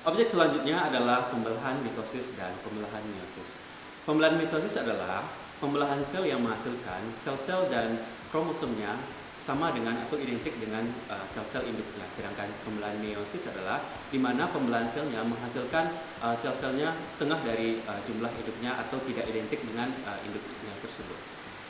Objek selanjutnya adalah pembelahan mitosis dan pembelahan meiosis. Pembelahan mitosis adalah pembelahan sel yang menghasilkan sel-sel dan kromosomnya sama dengan atau identik dengan sel-sel induknya. Sedangkan pembelahan meiosis adalah di mana pembelahan selnya menghasilkan sel-selnya setengah dari jumlah induknya atau tidak identik dengan induknya tersebut.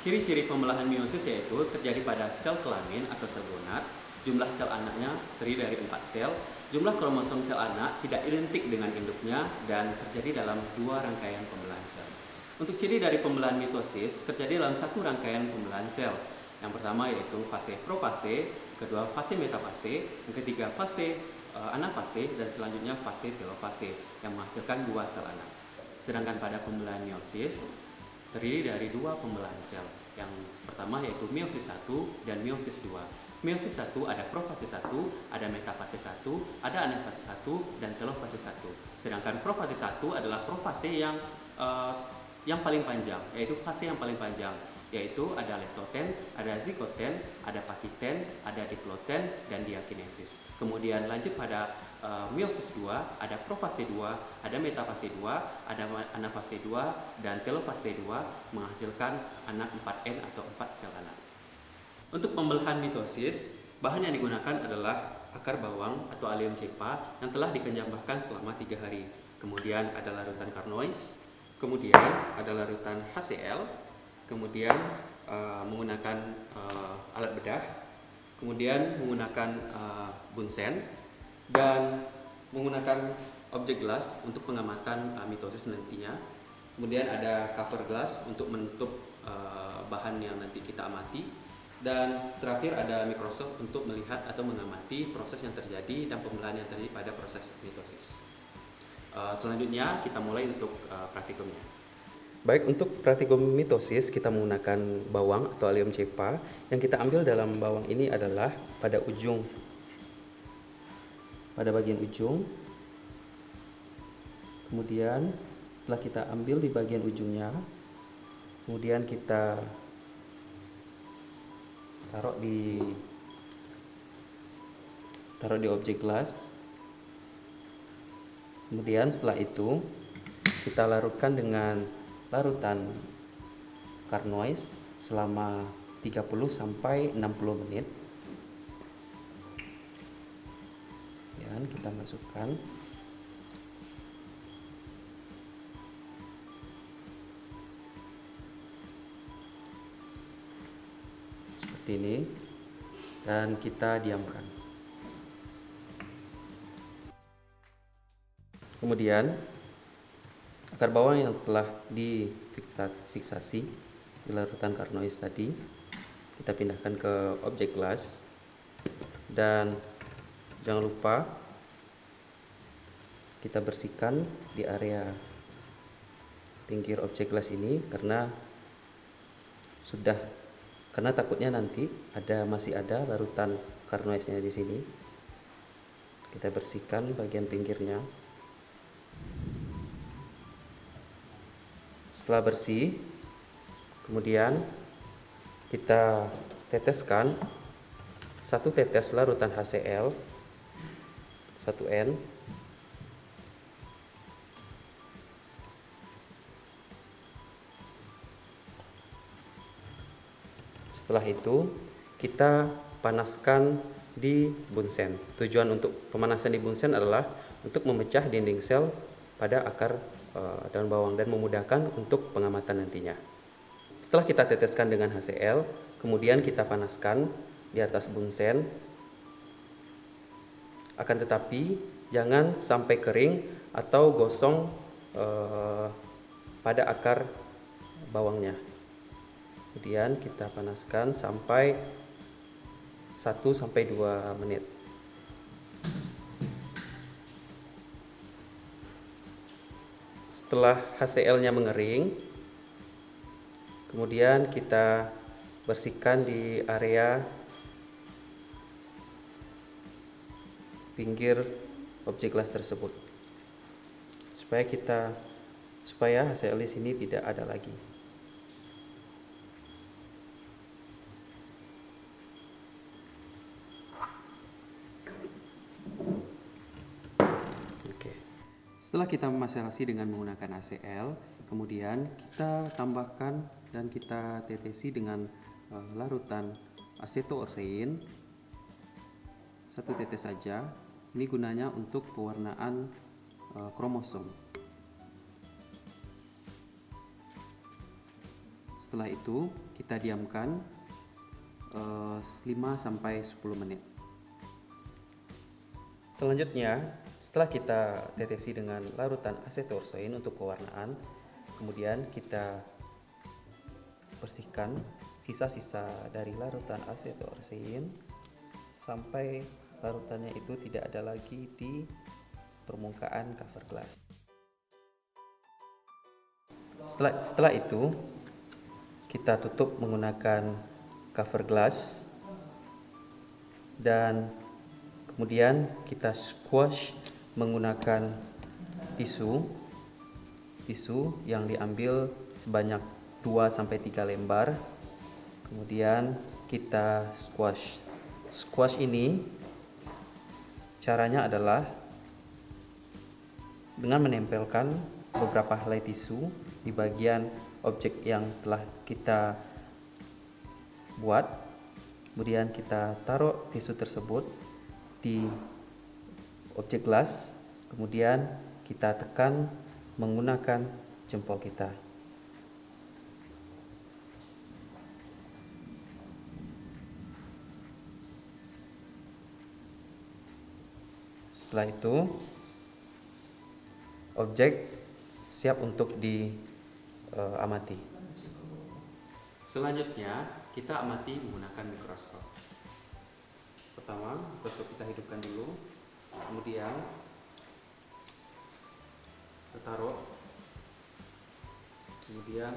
Ciri-ciri pembelahan meiosis yaitu terjadi pada sel kelamin atau sel gonad. Jumlah sel anaknya terdiri dari 4 sel. Jumlah kromosom sel anak tidak identik dengan induknya dan terjadi dalam 2 rangkaian pembelahan sel. Untuk ciri dari pembelahan mitosis terjadi dalam 1 rangkaian pembelahan sel. Yang pertama yaitu fase profase, kedua fase metafase, yang ketiga fase anafase, dan selanjutnya fase telofase yang menghasilkan 2 sel anak. Sedangkan pada pembelahan meiosis terdiri dari 2 pembelahan sel. Yang pertama yaitu meiosis 1 dan meiosis 2. Meiosis 1 ada profase 1, ada metafase 1, ada anafase 1, dan telofase 1. Sedangkan profase 1 adalah profase yang paling panjang, yaitu fase yang paling panjang, yaitu ada leptoten, ada zikoten, ada pakiten, ada diploten, dan diakinesis. Kemudian lanjut pada meiosis 2, ada profase 2, ada metafase 2, ada anafase 2, dan telofase 2 menghasilkan anak 4N atau 4 sel anak. Untuk pembelahan mitosis, bahan yang digunakan adalah akar bawang atau Allium cepa yang telah dikenyambahkan selama 3 hari. Kemudian ada larutan carnoise, kemudian ada larutan HCl, kemudian menggunakan alat bedah, kemudian menggunakan bunsen, dan menggunakan objek gelas untuk pengamatan mitosis nantinya. Kemudian ada cover glass untuk menutup bahan yang nanti kita amati. Dan terakhir ada mikroskop untuk melihat atau mengamati proses yang terjadi dan pembelahan yang terjadi pada proses mitosis. Selanjutnya kita mulai untuk praktikumnya. Baik, untuk praktikum mitosis kita menggunakan bawang atau Allium cepa. Yang kita ambil dalam bawang ini adalah pada bagian ujung. Kemudian setelah kita ambil di bagian ujungnya, kemudian kita taruh di objek gelas. Kemudian setelah itu kita larutkan dengan larutan carnoise selama 30 sampai 60 menit. Dan kita masukkan seperti ini dan kita diamkan. Kemudian akar bawang yang telah difiksasi di larutan carnoise tadi kita pindahkan ke objek gelas, dan jangan lupa kita bersihkan di area pinggir objek gelas ini karena takutnya nanti masih ada larutan carnoise-nya di sini. Kita bersihkan bagian pinggirnya. Setelah bersih, kemudian kita teteskan 1 tetes larutan HCl 1N . Setelah itu kita panaskan di bunsen. Tujuan untuk pemanasan di bunsen adalah untuk memecah dinding sel pada akar daun bawang dan memudahkan untuk pengamatan nantinya. Setelah kita teteskan dengan HCl, kemudian kita panaskan di atas bunsen. Akan tetapi jangan sampai kering atau gosong pada akar bawangnya. Kemudian kita panaskan sampai 1-2 menit. Setelah HCl-nya mengering, kemudian kita bersihkan di area pinggir objek gelas tersebut supaya HCl di sini tidak ada lagi. Oke. Setelah kita maserasi dengan menggunakan ACL, kemudian kita tambahkan dan kita tetesi dengan larutan asetoorsein 1 tetes saja. Ini gunanya untuk pewarnaan kromosom. Setelah itu kita diamkan 5-10 menit. Selanjutnya, setelah kita tetesi dengan larutan asetoorsein untuk pewarnaan, kemudian kita bersihkan sisa-sisa dari larutan asetoorsein sampai larutannya itu tidak ada lagi di permukaan cover glass. Setelah itu kita tutup menggunakan cover glass dan kemudian kita squash menggunakan tisu yang diambil sebanyak 2-3 lembar. Kemudian kita squash ini caranya adalah dengan menempelkan beberapa helai tisu di bagian objek yang telah kita buat. Kemudian kita taruh tisu tersebut di objek gelas, kemudian kita tekan menggunakan jempol kita. Setelah itu objek siap untuk diamati. Selanjutnya kita amati menggunakan mikroskop. Pertama, mikroskop kita hidupkan dulu, kemudian kita taruh, kemudian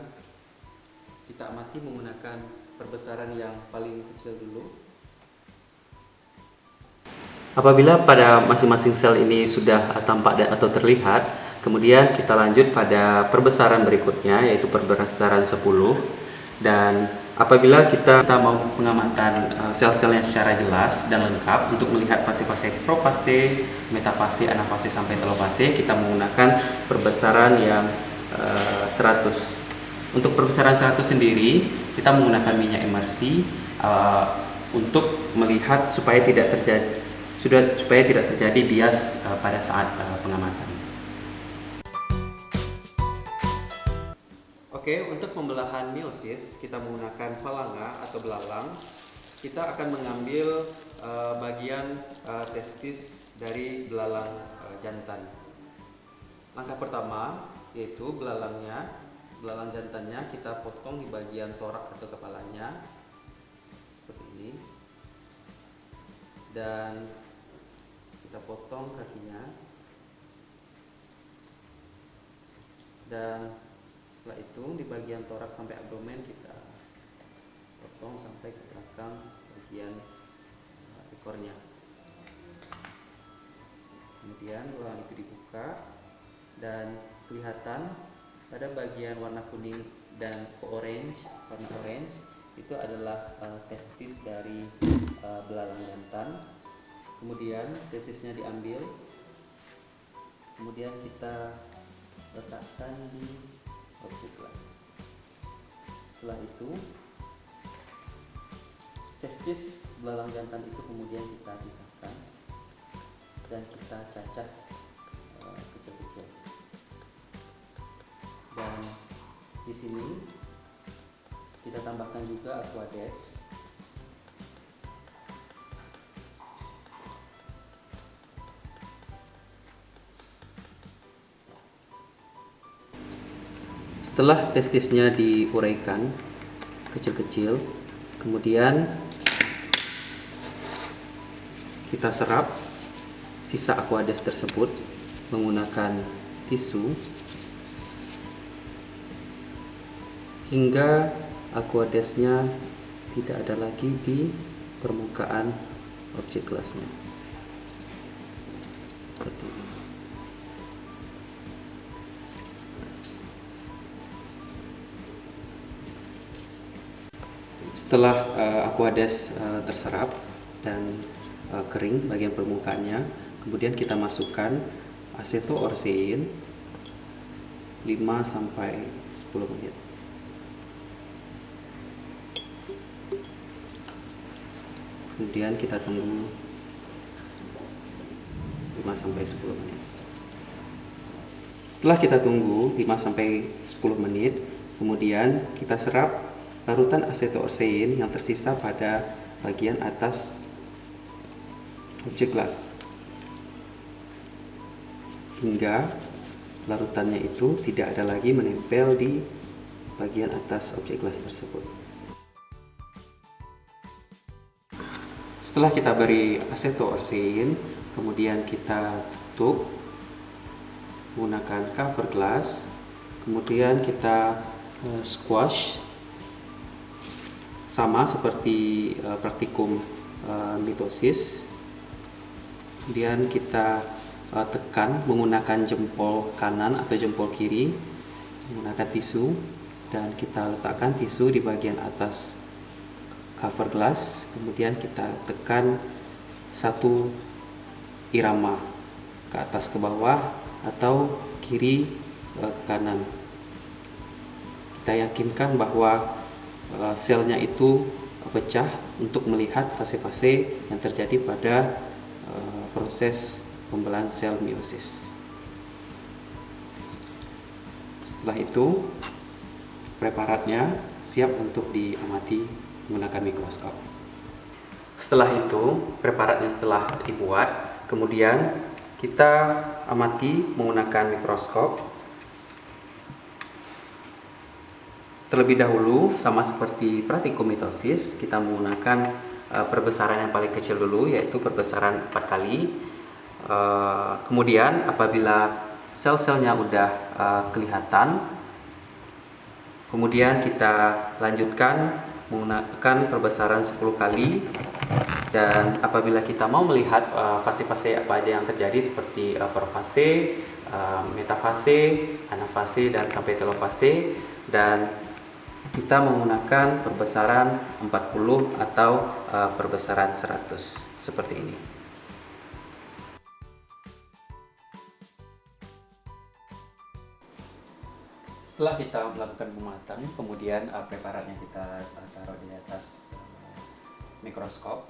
kita amati menggunakan perbesaran yang paling kecil dulu. Apabila pada masing-masing sel ini sudah tampak atau terlihat, kemudian kita lanjut pada perbesaran berikutnya, yaitu perbesaran 10. Dan apabila kita mau pengamatan sel-selnya secara jelas dan lengkap untuk melihat fase-fase profase, metafase, anafase sampai telofase, kita menggunakan perbesaran yang 100. Untuk perbesaran 100 sendiri, kita menggunakan minyak emersi untuk melihat supaya tidak terjadi bias pada saat pengamatan. Oke, untuk pembelahan meiosis kita menggunakan falanga atau belalang. Kita akan mengambil bagian testis dari belalang jantan. Langkah pertama yaitu belalang jantannya kita potong di bagian torak atau kepalanya seperti ini, dan kita potong kakinya, dan setelah itu di bagian torak sampai abdomen kita potong sampai ke belakang bagian ekornya. Kemudian belalang itu dibuka dan kelihatan pada bagian warna kuning dan warna orange itu adalah testis dari belalang jantan. Kemudian testisnya diambil, kemudian kita letakkan di objek gelas. Setelah itu testis belalang jantan itu kemudian kita pisahkan dan kita cacah kecil-kecil. Dan di sini kita tambahkan juga aquades. Setelah testisnya diuraikan kecil-kecil, kemudian kita serap sisa aquades tersebut menggunakan tisu hingga aquadesnya tidak ada lagi di permukaan objek gelasnya. Seperti ini. Setelah aquades terserap dan kering bagian permukaannya, kemudian kita masukkan acetoorsein 5-10 menit. Kemudian kita tunggu 5-10 menit. Setelah kita tunggu 5-10 menit, kemudian kita serap larutan acetoorsein yang tersisa pada bagian atas objek gelas, hingga larutannya itu tidak ada lagi menempel di bagian atas objek gelas tersebut. Setelah kita beri acetoorsein, kemudian kita tutup menggunakan cover glass, kemudian kita squash sama seperti praktikum mitosis. Kemudian kita tekan menggunakan jempol kanan atau jempol kiri menggunakan tisu, dan kita letakkan tisu di bagian atas cover glass. Kemudian kita tekan satu irama ke atas ke bawah atau kiri ke kanan. Kita yakinkan bahwa selnya itu pecah untuk melihat fase-fase yang terjadi pada proses pembelahan sel meiosis. Setelah itu, preparatnya siap untuk diamati menggunakan mikroskop. Setelah itu, preparatnya setelah dibuat, kemudian kita amati menggunakan mikroskop. Terlebih dahulu, sama seperti praktikum mitosis, kita menggunakan perbesaran yang paling kecil dulu, yaitu perbesaran 4 kali. Kemudian apabila sel-selnya udah kelihatan, kemudian kita lanjutkan menggunakan perbesaran 10 kali. Dan apabila kita mau melihat fase-fase apa aja yang terjadi seperti profase, metafase, anafase, dan sampai telofase, dan kita menggunakan perbesaran 40 atau perbesaran 100 seperti ini. Setelah kita melakukan pembuatan, kemudian preparatnya kita taruh di atas mikroskop.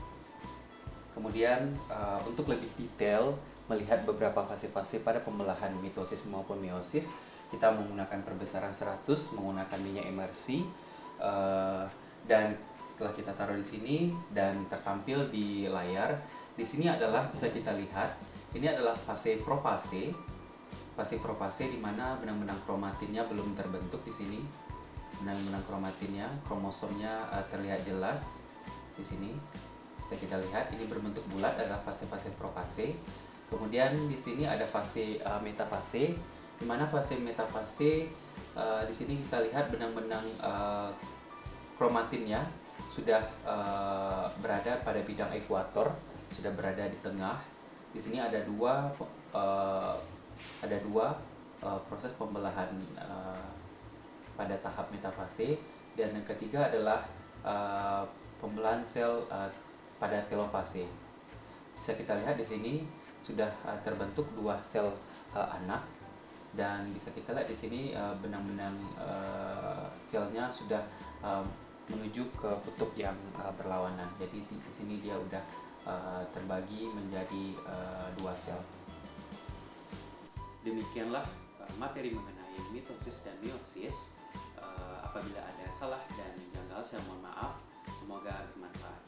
Kemudian untuk lebih detail melihat beberapa fase-fase pada pembelahan mitosis maupun meiosis, kita menggunakan perbesaran 100 menggunakan minyak emersi, dan setelah kita taruh di sini dan tertampil di layar, di sini adalah bisa kita lihat ini adalah fase profase. Fase profase di mana benang-benang kromatinnya belum terbentuk di sini. Benang-benang kromatinnya, kromosomnya terlihat jelas di sini. Bisa kita lihat ini berbentuk bulat adalah fase-fase profase. Kemudian di sini ada fase metafase, di mana fase metafase di sini kita lihat benang-benang kromatinnya sudah berada pada bidang ekuator, sudah berada di tengah. Di sini ada dua proses pembelahan pada tahap metafase, dan yang ketiga adalah pembelahan sel pada telofase. Bisa kita lihat di sini sudah terbentuk 2 sel anak, dan bisa kita lihat di sini benang-benang selnya sudah menuju ke kutub yang berlawanan. Jadi di sini dia sudah terbagi menjadi 2 sel. Demikianlah materi mengenai mitosis dan meiosis. Apabila ada salah dan janggal, saya mohon maaf. Semoga bermanfaat.